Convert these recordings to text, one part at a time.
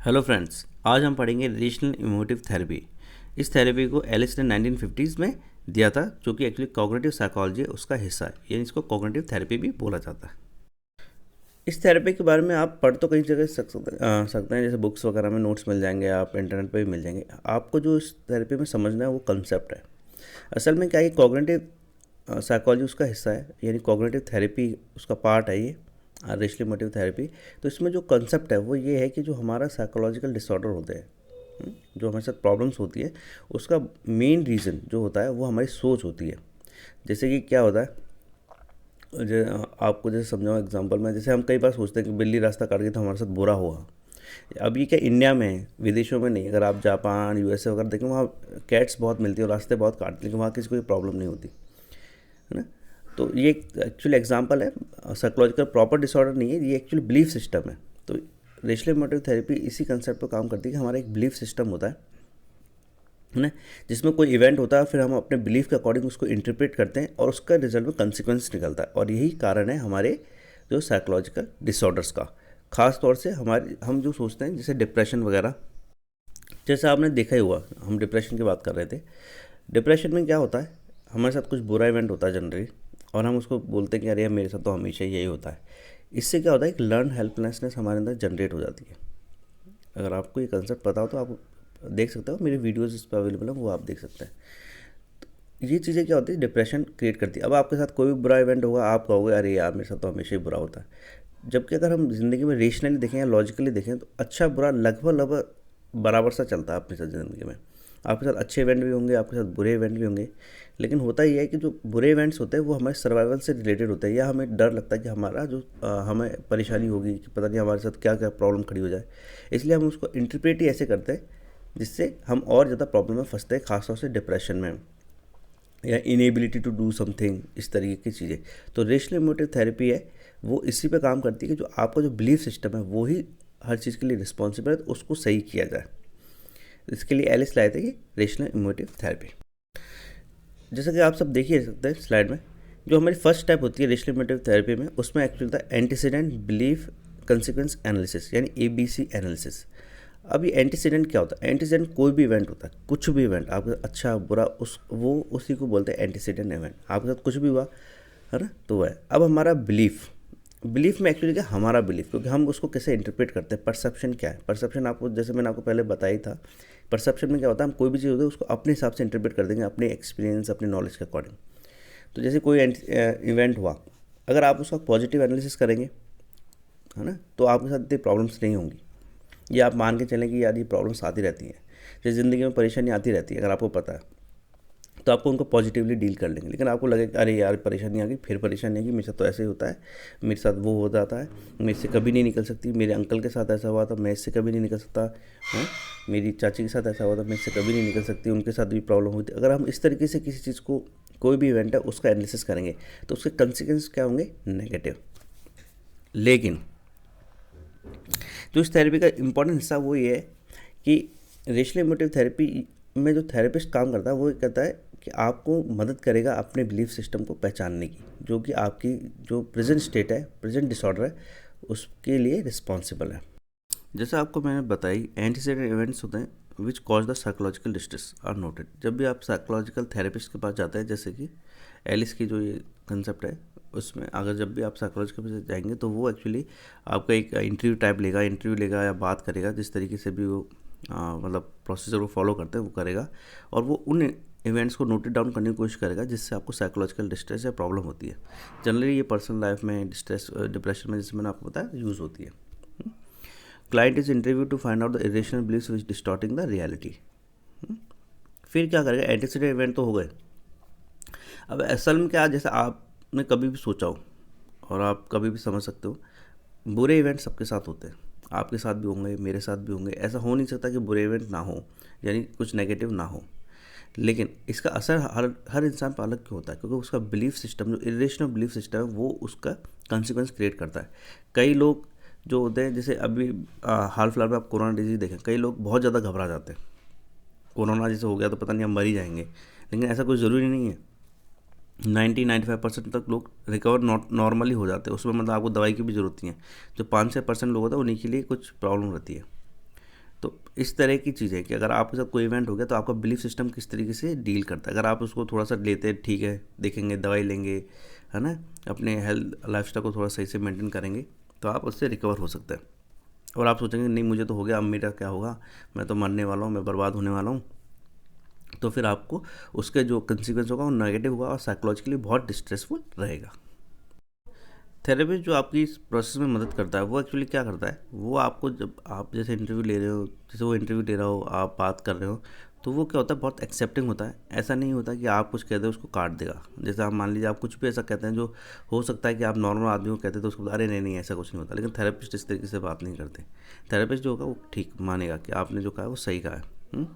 Hello friends, आज हम पढ़ेंगे रिलेशनल इमोटिव थेरेपी। इस थेरेपी को एलिस ने 1950s में दिया था, जो कि एक्चुअली कॉग्निटिव साइकोलॉजी उसका हिस्सा है, यानी इसको कॉग्निटिव थेरेपी भी बोला जाता है। इस थेरेपी के बारे में आप पढ़ तो कई जगह सकते हैं, जैसे बुक्स वगैरह में नोट्स मिल जाएंगे, आप इंटरनेट पे भी मिल जाएंगे। आपको जो इस थेरेपी में समझना है वो कंसेप्ट है। असल में क्या है, कॉग्निटिव साइकोलॉजी उसका हिस्सा है, यानी कॉग्निटिव थेरेपी उसका पार्ट है ये, रिलेशनल इमोटिव थेरेपी। तो इसमें जो कंसेप्ट है वो ये है कि जो हमारा साइकोलॉजिकल डिसऑर्डर होते हैं, जो हमारे साथ प्रॉब्लम्स होती है, उसका मेन रीज़न जो होता है वो हमारी सोच होती है। जैसे कि क्या होता है, आपको जैसे समझाऊँ एग्जांपल में, जैसे हम कई बार सोचते हैं कि बिल्ली रास्ता काट गई तो हमारे साथ बुरा हुआ। अब ये क्या इंडिया में है, विदेशों में नहीं। अगर आप जापान यूएसए वगैरह देखें, वहाँ कैट्स बहुत मिलती है और रास्ते बहुत काटती, लेकिन वहाँ किसी को प्रॉब्लम नहीं होती है ना। तो ये एक्चुअली एग्जांपल है, साइकोलॉजिकल प्रॉपर डिसऑर्डर नहीं है, ये एक्चुअली बिलीफ सिस्टम है। तो रिलेशनल इमोटिव थेरेपी इसी कंसेप्ट पर काम करती है कि हमारा एक बिलीफ सिस्टम होता है ना, जिसमें कोई इवेंट होता है, फिर हम अपने बिलीफ के अकॉर्डिंग उसको इंटरप्रेट करते हैं और उसका रिजल्ट में कंसिक्वेंस निकलता है। और यही कारण है हमारे जो साइकोलॉजिकल डिसऑर्डर्स का। ख़ास तौर से हम जो सोचते हैं, जैसे डिप्रेशन वगैरह, जैसे आपने देखा ही हुआ, हम डिप्रेशन की बात कर रहे थे। डिप्रेशन में क्या होता है, हमारे साथ कुछ बुरा इवेंट होता है जनरली, और हम उसको बोलते हैं कि अरे यार मेरे साथ तो हमेशा यही होता है। इससे क्या होता है, एक लर्न हेल्पलेसनेस हमारे अंदर जनरेट हो जाती है। अगर आपको ये कंसेप्ट पता हो तो आप देख सकते हो, मेरी वीडियोज़ इस पर अवेलेबल है, वो आप देख सकते हैं। ये चीज़ें क्या होती है, डिप्रेशन क्रिएट करती है। अब आपके साथ कोई भी बुरा इवेंट होगा, आप कहोगे अरे यार मेरे साथ तो हमेशा ही बुरा होता है। जबकि अगर हम ज़िंदगी में रेशनली देखें या लॉजिकली देखें, तो अच्छा बुरा लगभग लगभग बराबर सा चलता है अपने साथ ज़िंदगी में। आपके साथ अच्छे इवेंट भी होंगे, आपके साथ बुरे इवेंट भी होंगे। लेकिन होता ही है कि जो बुरे इवेंट्स होते हैं वो हमारे सर्वाइवल से रिलेटेड होते हैं, या हमें डर लगता है कि हमारा जो हमें परेशानी होगी, कि पता नहीं हमारे साथ क्या क्या प्रॉब्लम खड़ी हो जाए। इसलिए हम उसको इंटरप्रेट ही ऐसे करते हैं जिससे हम और ज़्यादा प्रॉब्लम में फंसते हैं, खासतौर से डिप्रेशन में या इनेबिलिटी टू डू समथिंग, इस तरीके की चीज़ें। तो रिलेशनल इमोटिव थेरेपी है, वो इसी पे काम करती है कि जो आपका जो बिलीफ सिस्टम है वो ही हर चीज़ के लिए रिस्पॉन्सिबल है, तो उसको सही किया जाए। इसके लिए एलिस लाए थे कि रिलेशनल इमोटिव थेरेपी। जैसा कि आप सब देख ही सकते हैं स्लाइड में, जो हमारी फर्स्ट स्टेप होती है रिलेशनल इमोटिव थेरेपी में, उसमें एक्चुअली था एंटीसीडेंट बिलीफ कंसिक्वेंस एनालिसिस, यानी ABC एनालिसिस। अब ये एंटीसीडेंट क्या होता है, एंटीसीडेंट कोई भी इवेंट होता है, कुछ भी इवेंट आपके साथ अच्छा बुरा, उसी को बोलते हैं एंटीसीडेंट इवेंट। आपके साथ कुछ भी हुआ है ना, तो वह है। अब हमारा बिलीफ में एक्चुअली क्या, हमारा बिलीफ, क्योंकि हम उसको कैसे इंटरप्रेट करते हैं, परसेप्शन क्या है। परसेप्शन आपको, जैसे मैंने आपको पहले बताया था, परसेप्शन में क्या होता है, हम कोई भी चीज़ होती है उसको अपने हिसाब से इंटरप्रेट कर देंगे, अपने एक्सपीरियंस अपने नॉलेज के अकॉर्डिंग। तो जैसे कोई इवेंट हुआ, अगर आप उसका पॉजिटिव एनालिसिस करेंगे, है ना, तो आपके साथ इतनी प्रॉब्लम्स नहीं होंगी। ये आप मान के चलें कि यार ये प्रॉब्लम्स आती रहती हैं, जैसे ज़िंदगी में परेशानी आती रहती है, अगर आपको पता है तो आपको उनको पॉजिटिवली डील कर लेंगे। लेकिन आपको लगेगा अरे यार परेशानी आ गई, फिर परेशानी आ गई, मेरे साथ तो ऐसे ही होता है, मेरे साथ वो हो जाता है, मैं इससे कभी नहीं निकल सकती, मेरे अंकल के साथ ऐसा हुआ था, मैं इससे कभी नहीं निकल सकता है, मेरी चाची के साथ ऐसा हुआ था, मैं इससे कभी नहीं निकल सकती, उनके साथ भी प्रॉब्लम हुई थी। अगर हम इस तरीके से किसी चीज़ को, कोई भी इवेंट है उसका एनालिसिस करेंगे, तो उसके कंसिक्वेंस क्या होंगे, नेगेटिव। लेकिन जो इस थेरेपी का इम्पॉर्टेंट हिस्सा वो ये है कि रिलेशनल इमोटिव थेरेपी में जो थेरेपिस्ट काम करता है वो कहता है कि आपको मदद करेगा अपने बिलीफ सिस्टम को पहचानने की, जो कि आपकी जो प्रेजेंट स्टेट है, प्रेजेंट डिसऑर्डर है, उसके लिए रिस्पॉन्सिबल है। जैसे आपको मैंने बताई, एंटीसीडेंट इवेंट्स होते हैं which cause the psychological distress are noted. जब भी आप साइकोलॉजिकल थेरेपिस्ट के पास जाते हैं, जैसे कि एलिस की जो ये कंसेप्ट है, उसमें अगर जब भी आप साइकोलॉजिकल पे जाएंगे तो वो एक्चुअली आपका एक इंटरव्यू लेगा या बात करेगा, जिस तरीके से भी वो मतलब प्रोसीजर वो फॉलो करते हैं वो करेगा, और वो उन इवेंट्स को नोटेड डाउन करने की कोशिश करेगा जिससे आपको साइकोलॉजिकल डिस्ट्रेस या प्रॉब्लम होती है। जनरली ये पर्सनल लाइफ में डिस्ट्रेस, डिप्रेशन में, जैसे मैंने आपको बताया, यूज़ होती है। Client is interview to find out the irrational beliefs which distorting the reality. फिर क्या करेगा, एंटीसीडेंट इवेंट तो हो गए। अब असल में क्या, जैसे आपने कभी भी सोचा हो और आप कभी भी समझ सकते हो, बुरे इवेंट सबके साथ होते हैं, आपके साथ भी होंगे, मेरे साथ भी होंगे। ऐसा हो नहीं सकता कि बुरे इवेंट ना हो, यानी कुछ नेगेटिव ना हो। लेकिन इसका असर हर इंसान पर अलग क्यों होता है, क्योंकि उसका बिलीफ सिस्टम, जो इरेशनल बिलीफ सिस्टम है, वो उसका कंसिक्वेंस क्रिएट करता है। कई लोग जो होते हैं, जैसे अभी हाल फिलहाल में आप कोरोना डिजीज़ देखें, कई लोग बहुत ज़्यादा घबरा जाते हैं, कोरोना जैसे हो गया तो पता नहीं हम मर ही जाएंगे। लेकिन ऐसा कोई ज़रूरी नहीं है, 90-95% तक लोग रिकवर नॉर्मली हो जाते हैं, उसमें मतलब आपको दवाई की भी ज़रूरत नहीं है। जो 5-6% लोग होते हैं उन्हीं के लिए कुछ प्रॉब्लम रहती है। तो इस तरह की चीज़ है कि अगर आपके साथ कोई इवेंट हो गया तो आपका बिलीफ सिस्टम किस तरीके से डील करता है। अगर आप उसको थोड़ा सा लेते हैं, ठीक है, देखेंगे, दवाई लेंगे, है ना, अपने हेल्थ लाइफस्टाइल को थोड़ा सही से मेंटेन करेंगे, तो आप उससे रिकवर हो सकते हैं। और आप सोचेंगे नहीं मुझे तो हो गया, अब मेरा क्या होगा, मैं तो मरने वाला हूँ, मैं बर्बाद होने वाला हूँ, तो फिर आपको उसके जो कंसिक्वेंस होगा वो नेगेटिव होगा और साइकोलॉजिकली बहुत डिस्ट्रेसफुल रहेगा। थेरेपिस्ट जो आपकी इस प्रोसेस में मदद करता है वो एक्चुअली क्या करता है, वो आपको जब आप जैसे इंटरव्यू ले रहे हो, जैसे वो इंटरव्यू ले रहा हो, आप बात कर रहे हो, तो वो क्या होता है, बहुत एक्सेप्टिंग होता है। ऐसा नहीं होता कि आप कुछ कहते हो उसको काट देगा। जैसे आप मान लीजिए आप कुछ भी ऐसा कहते हैं जो हो सकता है कि आप नॉर्मल आदमी को कहते तो उसको अरे नहीं नहीं ऐसा कुछ नहीं होता, लेकिन थेरेपिस्ट इस तरीके से बात नहीं करते। थेरेपिस्ट जो होगा वो ठीक मानेगा कि आपने जो कहा है वो सही कहा है।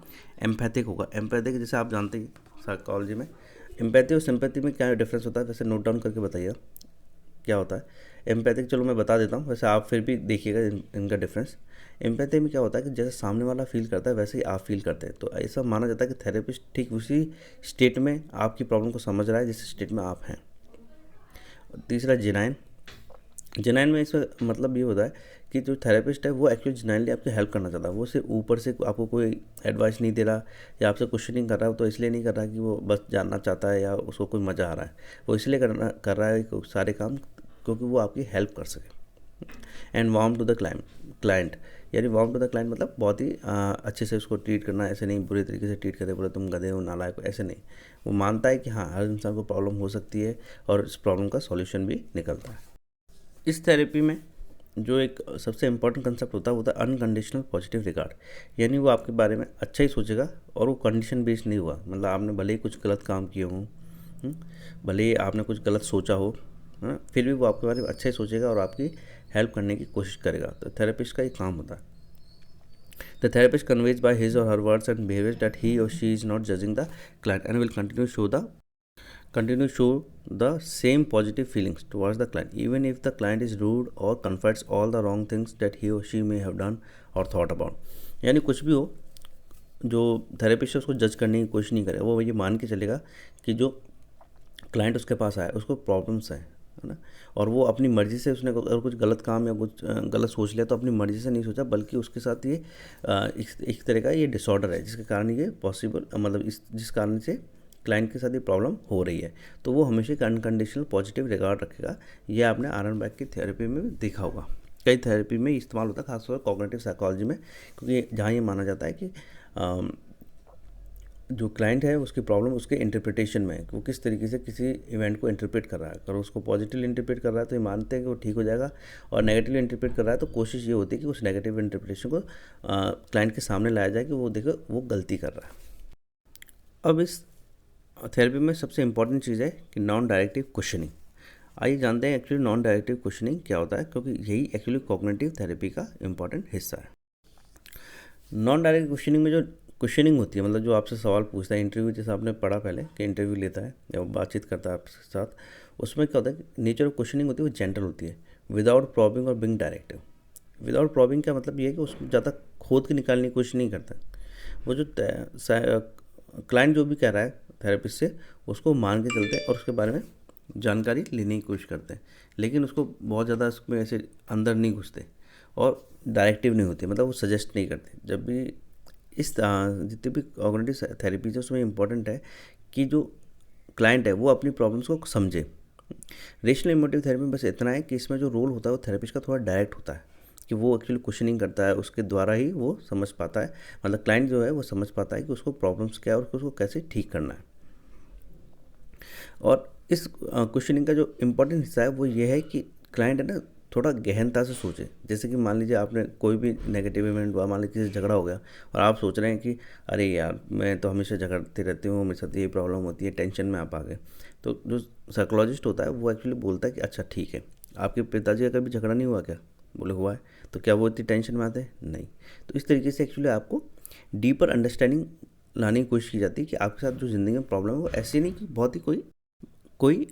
एम्पैथिक होगा। एम्पैथिक जैसे आप जानते हैं साइकोलॉजी में एम्पैथी और सिंपैथी में क्या डिफरेंस होता है, वैसे नोट डाउन करके बताइए क्या होता है। एम्पैथिक चलो मैं बता देता हूँ, वैसे आप फिर भी देखिएगा इनका डिफरेंस। एम्पैथी में क्या होता है कि जैसे सामने वाला फील करता है वैसे ही आप फील करते हैं। तो ऐसा माना जाता है कि थेरेपिस्ट ठीक उसी स्टेट में आपकी प्रॉब्लम को समझ रहा है जिस स्टेट में आप हैं। तीसरा जेनाइन। जेनाइन में इसका मतलब ये होता है कि जो थेरेपिस्ट है वो एक्चुअली जेनाइनली आपकी हेल्प करना चाहता है। वो सिर्फ ऊपर से आपको कोई एडवाइस नहीं दे रहा या आपसे क्वेश्चनिंग कर रहा है, तो इसलिए नहीं कर रहा कि वो बस जानना चाहता है या उसको कोई मज़ा आ रहा है। वो इसलिए कर रहा है सारे काम क्योंकि वो आपकी हेल्प कर सके। And warm to the client, यानी वार्म टू द क्लाइंट मतलब बहुत ही अच्छे से उसको ट्रीट करना, ऐसे नहीं बुरे तरीके से ट्रीट करे, बोले तुम गधे हो, नालायक हो, ऐसे नहीं। वो मानता है कि हाँ हर इंसान को प्रॉब्लम हो सकती है और इस प्रॉब्लम का सॉल्यूशन भी निकलता है। इस थेरेपी में जो एक सबसे इम्पोर्टेंट कंसेप्ट होता है वो होता है अनकंडीशनल पॉजिटिव रिगार्ड। यानी वो आपके बारे में अच्छा ही सोचेगा और वो कंडीशन बेस्ड नहीं हुआ। मतलब आपने भले ही कुछ गलत काम किए हों, भले ही आपने कुछ गलत सोचा हो, फिर भी वो आपके बारे में अच्छा ही सोचेगा और आपकी हेल्प करने की कोशिश करेगा। तो थेरेपिस्ट का ये काम होता है। The therapist conveys by his or her words and behaviours that he or she is not judging the client and will continue show the same positive feelings towards the client even if the client is rude or confesses all the wrong things that he or she may have done or thought about। यानी कुछ भी हो, जो therapist है उसको जज करने की कोशिश नहीं करे। वो ये मान के चलेगा कि जो क्लाइंट उसके पास आया उसको प्रॉब्लम्स है ना, और वो अपनी मर्ज़ी से उसने अगर कुछ गलत काम या कुछ गलत सोच लिया तो अपनी मर्ज़ी से नहीं सोचा, बल्कि उसके साथ ये एक तरह का ये डिसऑर्डर है जिसके कारण ये पॉसिबल, मतलब जिस कारण से क्लाइंट के साथ ये प्रॉब्लम हो रही है। तो वो हमेशा एक अनकंडीशनल पॉजिटिव रिगार्ड रखेगा। ये आपने आयरनबर्ग की थेरेपी में भी देखा होगा, कई थेरेपी में इस्तेमाल होता है, खासतौर पर कॉग्निटिव साइकोलॉजी में, क्योंकि जहाँ ये माना जाता है कि जो क्लाइंट है उसकी प्रॉब्लम उसके इंटरप्रिटेशन में है, वो किस तरीके से किसी इवेंट को इंटरप्रेट कर रहा है। अगर उसको पॉजिटिवली इंटरप्रेट कर रहा है तो ये मानते हैं कि वो ठीक हो जाएगा, और नेगेटिवली इंटरप्रेट कर रहा है तो कोशिश ये होती है कि उस नेगेटिव इंटरप्रिटेशन को क्लाइंट के सामने लाया जाए कि वो देखो वो गलती कर रहा है। अब इस थेरेपी में सबसे इंपॉर्टेंट चीज़ है कि नॉन डायरेक्टिव क्वेश्चनिंग। आइए जानते हैं एक्चुअली नॉन डायरेक्टिव क्वेश्चनिंग क्या होता है, क्योंकि यही एक्चुअली कॉग्निटिव थेरेपी का इंपॉर्टेंट हिस्सा है। नॉन डायरेक्ट क्वेश्चनिंग में जो क्वेश्चनिंग होती है, मतलब जो आपसे सवाल पूछता है, इंटरव्यू जैसे आपने पढ़ा पहले कि इंटरव्यू लेता है या वो बातचीत करता है आपके साथ, उसमें क्या होता है कि नेचर ऑफ क्वेश्चनिंग होती है वो जेंटल होती है, विदाउट प्रॉबिंग और बिंग डायरेक्टिव। विदाउट प्रॉबिंग का मतलब ये है कि उसमें ज़्यादा खोद के निकालने की कोशिश नहीं करता। वो जो क्लाइंट जो भी कह रहा है थेरेपिस्ट से उसको मान के चलते हैं और उसके बारे में जानकारी लेने की कोशिश करते हैं, लेकिन उसको बहुत ज़्यादा उसमें ऐसे अंदर नहीं घुसते और डायरेक्टिव नहीं होते, मतलब वो सजेस्ट नहीं करते। जब भी इस जितनी भी कॉग्निटिव थेरेपीज है उसमें इम्पॉर्टेंट है कि जो क्लाइंट है वो अपनी प्रॉब्लम्स को समझे। रेशनल इमोटिव थेरेपी में बस इतना है कि इसमें जो रोल होता है वो थेरेपिस्ट का थोड़ा डायरेक्ट होता है, कि वो एक्चुअली क्वेश्चनिंग करता है, उसके द्वारा ही वो समझ पाता है, मतलब क्लाइंट जो है वो समझ पाता है कि उसको प्रॉब्लम्स क्या है और उसको कैसे ठीक करना है। और इस क्वेश्चनिंग का जो इम्पोर्टेंट हिस्सा है वो ये है कि क्लाइंट है ना थोड़ा गहनता से सोचे। जैसे कि मान लीजिए आपने कोई भी नेगेटिव इवेंट हुआ, मान लीजिए किसी से झगड़ा हो गया और आप सोच रहे हैं कि अरे यार मैं तो हमेशा झगड़ती रहती हूँ, मेरे साथ ये प्रॉब्लम होती है, टेंशन में आप आ गए। तो जो साइकोलॉजिस्ट होता है वो एक्चुअली बोलता है कि अच्छा ठीक है, आपके पिताजी का कभी झगड़ा नहीं हुआ क्या? बोले हुआ है। तो क्या वो इतनी टेंशन में आते हैं? नहीं। तो इस तरीके से एक्चुअली आपको डीपर अंडरस्टैंडिंग लाने की कोशिश की जाती है कि आपके साथ जो ज़िंदगी में प्रॉब्लम है वो ऐसी नहीं कि बहुत ही कोई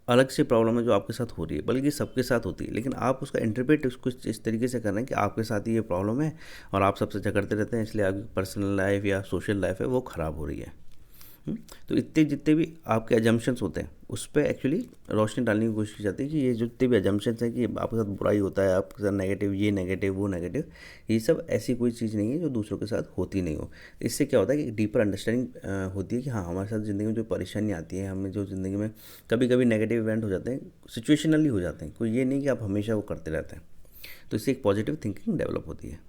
अलग से प्रॉब्लम है जो आपके साथ हो रही है, बल्कि सबके साथ होती है, लेकिन आप उसका इंटरप्रेट उसको इस तरीके से कर रहे हैं कि आपके साथ ही ये प्रॉब्लम है और आप सबसे झगड़ते रहते हैं, इसलिए आपकी पर्सनल लाइफ या सोशल लाइफ है वो ख़राब हो रही है। हम्म, तो इतने जितने भी आपके एजम्पशंस होते हैं उस पर एक्चुअली रोशनी डालने की कोशिश की जाती है कि ये जितने भी एजम्पशंस हैं कि आपके साथ बुराई होता है, आपके साथ नेगेटिव, ये नेगेटिव वो नेगेटिव, ये सब ऐसी कोई चीज़ नहीं है जो दूसरों के साथ होती नहीं हो। इससे क्या होता है कि डीपर अंडरस्टैंडिंग होती है कि हाँ, हमारे साथ ज़िंदगी में जो परेशानी आती है, हमें जो ज़िंदगी में कभी कभी नेगेटिव इवेंट हो जाते हैं, सिचुएशनली हो जाते हैं, कोई ये नहीं कि आप हमेशा वो करते रहते हैं। तो इससे एक पॉजिटिव थिंकिंग डेवलप होती है।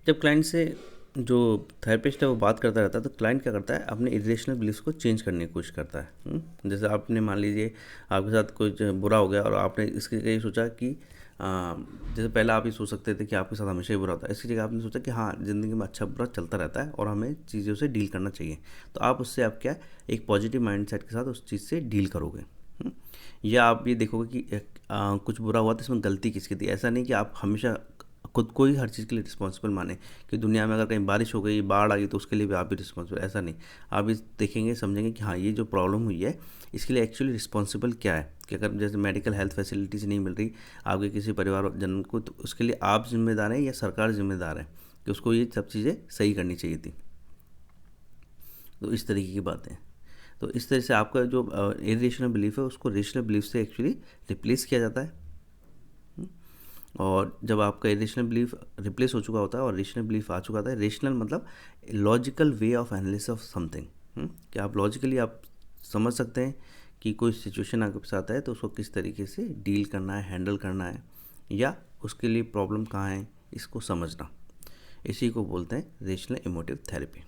जब क्लाइंट से जो थेरेपिस्ट है वो बात करता रहता है तो क्लाइंट क्या करता है, अपने इरेशनल बिलीफ्स को चेंज करने की कोशिश करता है। जैसे आपने मान लीजिए आपके साथ कुछ बुरा हो गया और आपने इसके लिए सोचा कि जैसे पहले आप ये सोच सकते थे कि आपके साथ हमेशा ही बुरा होता है, इसकी जगह आपने सोचा कि हाँ, ज़िंदगी में अच्छा बुरा चलता रहता है और हमें चीज़ों से डील करना चाहिए। तो आप उससे आप क्या एक पॉजिटिव माइंडसेट के साथ उस चीज़ से डील करोगे। या आप ये देखोगे कि कुछ बुरा हुआ तो इसमें गलती किसकी थी। ऐसा नहीं कि आप हमेशा खुद को ही हर चीज़ के लिए रिस्पॉन्सिबल माने कि दुनिया में अगर कहीं बारिश हो गई, बाढ़ आ गई तो उसके लिए भी आप भी रिस्पॉन्सिबल, ऐसा नहीं। आप इस देखेंगे, समझेंगे कि हाँ, ये जो प्रॉब्लम हुई है इसके लिए एक्चुअली रिस्पॉन्सिबल क्या है। कि अगर जैसे मेडिकल हेल्थ फैसिलिटीज़ नहीं मिल रही आपके किसी परिवार जन को, तो उसके लिए आप जिम्मेदार हैं या सरकार जिम्मेदार है कि उसको ये सब चीज़ें सही करनी चाहिए थी। तो इस तरीके की बातें हैं। तो इस तरह से आपका जो इरेशनल बिलीफ है उसको रेशनल बिलीफ से एक्चुअली रिप्लेस किया जाता है। और जब आपका इरेशनल बिलीफ रिप्लेस हो चुका होता है और रेशनल बिलीफ आ चुका होता है, रेशनल मतलब logical way of analysis of something, कि आप लॉजिकली आप समझ सकते हैं कि कोई सिचुएशन आपके साथ है तो उसको किस तरीके से डील करना है, हैंडल करना है, या उसके लिए प्रॉब्लम कहाँ है इसको समझना। इसी को बोलते हैं रेशनल इमोटिव थेरेपी।